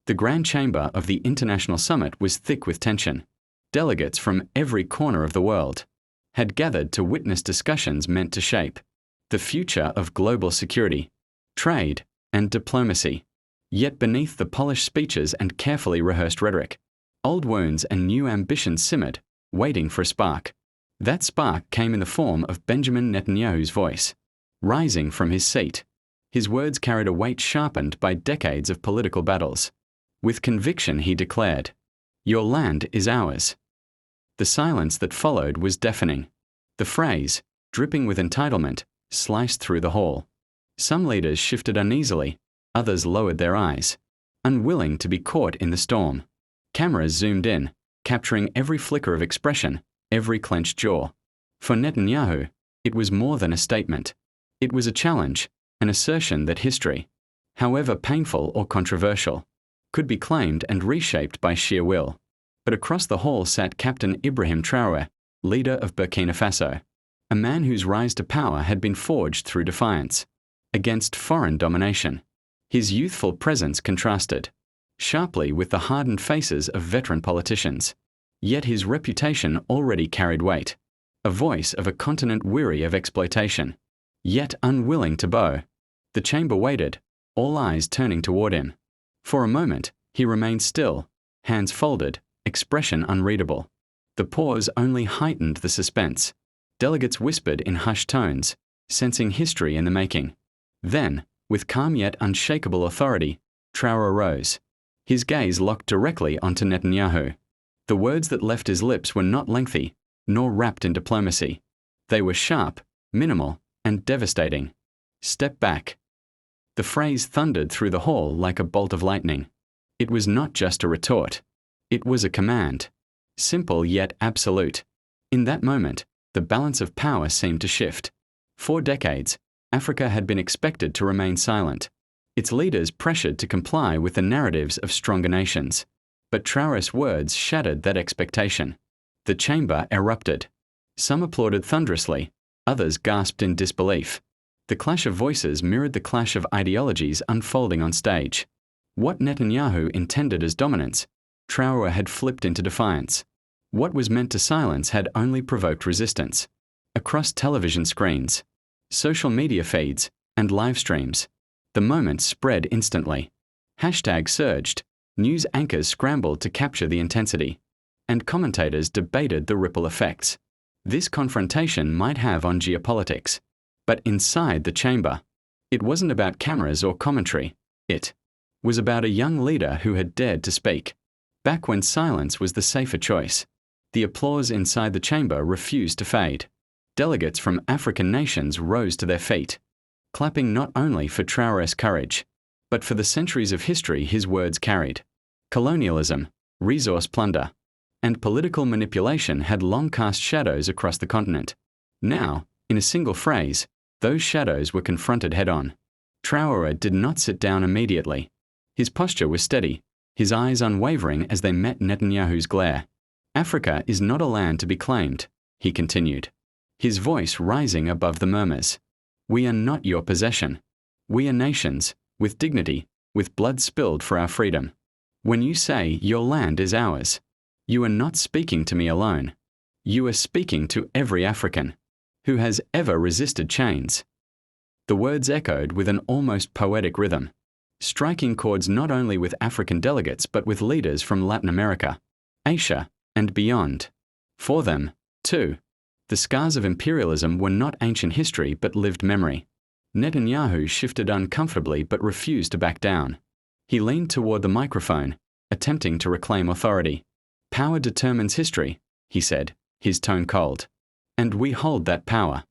The Grand Chamber of the International Summit was thick with tension. Delegates from every corner of the world had gathered to witness discussions meant to shape the future of global security, trade, and diplomacy. Yet beneath the polished speeches and carefully rehearsed rhetoric, old wounds and new ambitions simmered, waiting for a spark. That spark came in the form of Benjamin Netanyahu's voice. Rising from his seat, his words carried a weight sharpened by decades of political battles. With conviction he declared, "Your land is ours." The silence that followed was deafening. The phrase, dripping with entitlement, sliced through the hall. Some leaders shifted uneasily, others lowered their eyes, unwilling to be caught in the storm. Cameras zoomed in, capturing every flicker of expression, every clenched jaw. For Netanyahu, it was more than a statement. It was a challenge, an assertion that history, however painful or controversial, could be claimed and reshaped by sheer will. But across the hall sat Captain Ibrahim Traoré, leader of Burkina Faso, a man whose rise to power had been forged through defiance against foreign domination. His youthful presence contrasted sharply with the hardened faces of veteran politicians. Yet his reputation already carried weight, a voice of a continent weary of exploitation, yet unwilling to bow. The chamber waited, all eyes turning toward him. For a moment, he remained still, hands folded, expression unreadable. The pause only heightened the suspense. Delegates whispered in hushed tones, sensing history in the making. Then, with calm yet unshakable authority, Traoré rose. His gaze locked directly onto Netanyahu. The words that left his lips were not lengthy, nor wrapped in diplomacy. They were sharp, minimal, and devastating. "Step back." The phrase thundered through the hall like a bolt of lightning. It was not just a retort. It was a command. Simple yet absolute. In that moment, the balance of power seemed to shift. For decades, Africa had been expected to remain silent, its leaders pressured to comply with the narratives of stronger nations. But Traoré's words shattered that expectation. The chamber erupted. Some applauded thunderously, others gasped in disbelief. The clash of voices mirrored the clash of ideologies unfolding on stage. What Netanyahu intended as dominance, Traoré had flipped into defiance. What was meant to silence had only provoked resistance. Across television screens, social media feeds, and live streams, the moment spread instantly. Hashtags surged, news anchors scrambled to capture the intensity, and commentators debated the ripple effects this confrontation might have on geopolitics. But inside the chamber, it wasn't about cameras or commentary. It was about a young leader who had dared to speak, back when silence was the safer choice. The applause inside the chamber refused to fade. Delegates from African nations rose to their feet, clapping not only for Traoré's courage, but for the centuries of history his words carried. Colonialism, resource plunder, and political manipulation had long cast shadows across the continent. Now, in a single phrase, those shadows were confronted head-on. Traoré did not sit down immediately. His posture was steady, his eyes unwavering as they met Netanyahu's glare. "Africa is not a land to be claimed," he continued, his voice rising above the murmurs. "We are not your possession. We are nations, with dignity, with blood spilled for our freedom. When you say your land is ours, you are not speaking to me alone. You are speaking to every African who has ever resisted chains." The words echoed with an almost poetic rhythm, striking chords not only with African delegates but with leaders from Latin America, Asia, and beyond. For them, too, the scars of imperialism were not ancient history but lived memory. Netanyahu shifted uncomfortably but refused to back down. He leaned toward the microphone, attempting to reclaim authority. "Power determines history," he said, his tone cold. "And we hold that power."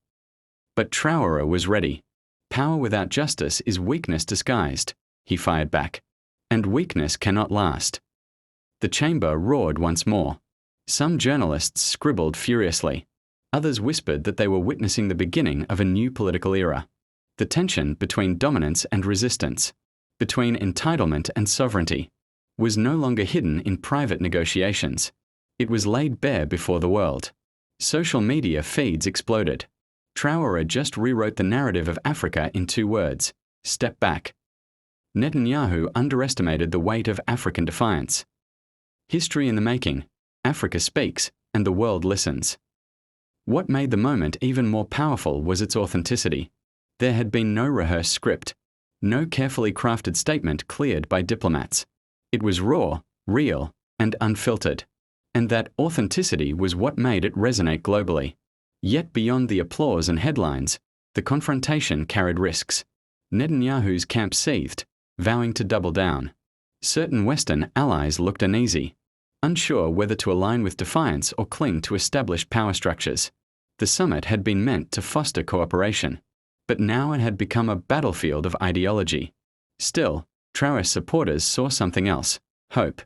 But Traoré was ready. "Power without justice is weakness disguised," he fired back. "And weakness cannot last." The chamber roared once more. Some journalists scribbled furiously. Others whispered that they were witnessing the beginning of a new political era. The tension between dominance and resistance, between entitlement and sovereignty, was no longer hidden in private negotiations. It was laid bare before the world. Social media feeds exploded. Traoré just rewrote the narrative of Africa in 2 words: step back. Netanyahu underestimated the weight of African defiance. History in the making. Africa speaks, and the world listens. What made the moment even more powerful was its authenticity. There had been no rehearsed script, no carefully crafted statement cleared by diplomats. It was raw, real, and unfiltered. And that authenticity was what made it resonate globally. Yet beyond the applause and headlines, the confrontation carried risks. Netanyahu's camp seethed, vowing to double down. Certain Western allies looked uneasy, unsure whether to align with Defiance or cling to established power structures. The summit had been meant to foster cooperation, but now it had become a battlefield of ideology. Still, Traoré's supporters saw something else: hope.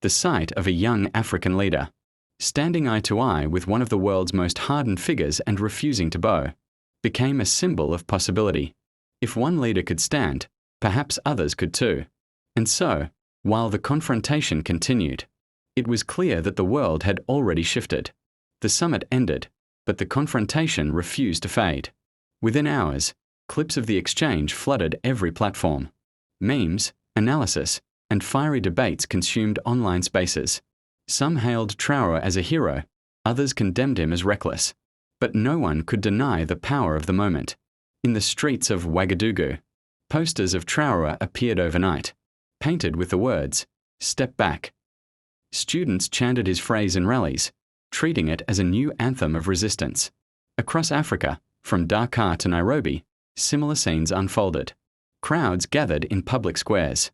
The sight of a young African leader, standing eye to eye with one of the world's most hardened figures and refusing to bow, became a symbol of possibility. If one leader could stand, perhaps others could too. And so, while the confrontation continued, it was clear that the world had already shifted. The summit ended, but the confrontation refused to fade. Within hours, clips of the exchange flooded every platform. Memes, analysis, and fiery debates consumed online spaces. Some hailed Traoré as a hero, others condemned him as reckless. But no one could deny the power of the moment. In the streets of Ouagadougou, posters of Traoré appeared overnight, painted with the words, "Step back." Students chanted his phrase in rallies, treating it as a new anthem of resistance. Across Africa, from Dakar to Nairobi, similar scenes unfolded. Crowds gathered in public squares,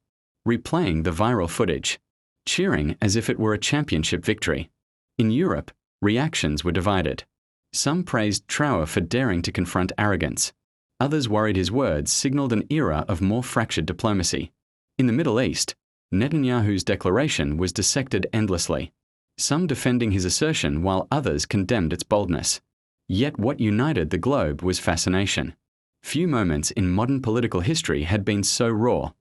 replaying the viral footage, cheering as if it were a championship victory. In Europe, reactions were divided. Some praised Traoré for daring to confront arrogance. Others worried his words signaled an era of more fractured diplomacy. In the Middle East, Netanyahu's declaration was dissected endlessly, some defending his assertion while others condemned its boldness. Yet what united the globe was fascination. Few moments in modern political history had been so raw,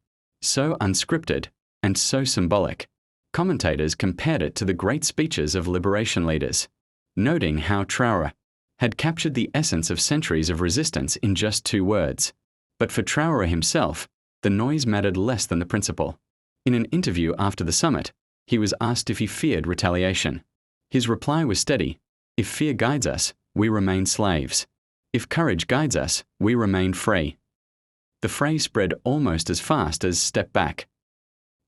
so unscripted, and so symbolic. Commentators compared it to the great speeches of liberation leaders, noting how Traoré had captured the essence of centuries of resistance in just 2 words. But for Traoré himself, the noise mattered less than the principle. In an interview after the summit, he was asked if he feared retaliation. His reply was steady: "If fear guides us, we remain slaves. If courage guides us, we remain free." The phrase spread almost as fast as "step back."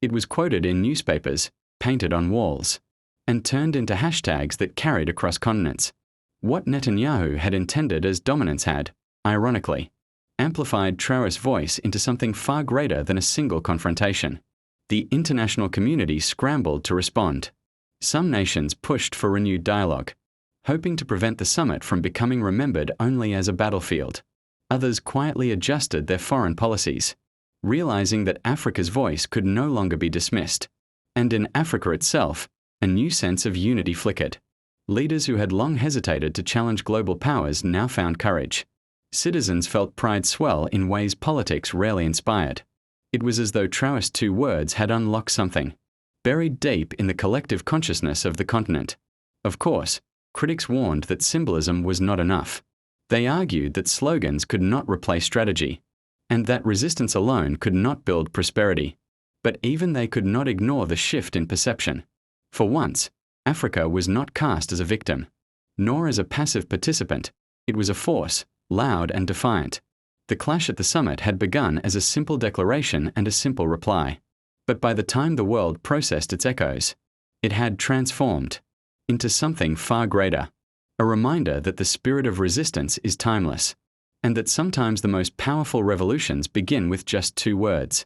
It was quoted in newspapers, painted on walls, and turned into hashtags that carried across continents. What Netanyahu had intended as dominance had, ironically, amplified Traoré's voice into something far greater than a single confrontation. The international community scrambled to respond. Some nations pushed for renewed dialogue, hoping to prevent the summit from becoming remembered only as a battlefield. Others quietly adjusted their foreign policies, realizing that Africa's voice could no longer be dismissed. And in Africa itself, a new sense of unity flickered. Leaders who had long hesitated to challenge global powers now found courage. Citizens felt pride swell in ways politics rarely inspired. It was as though Traoré's 2 words had unlocked something, buried deep in the collective consciousness of the continent. Of course, critics warned that symbolism was not enough. They argued that slogans could not replace strategy, and that resistance alone could not build prosperity. But even they could not ignore the shift in perception. For once, Africa was not cast as a victim, nor as a passive participant. It was a force, loud and defiant. The clash at the summit had begun as a simple declaration and a simple reply. But by the time the world processed its echoes, it had transformed into something far greater, a reminder that the spirit of resistance is timeless, and that sometimes the most powerful revolutions begin with just 2 words.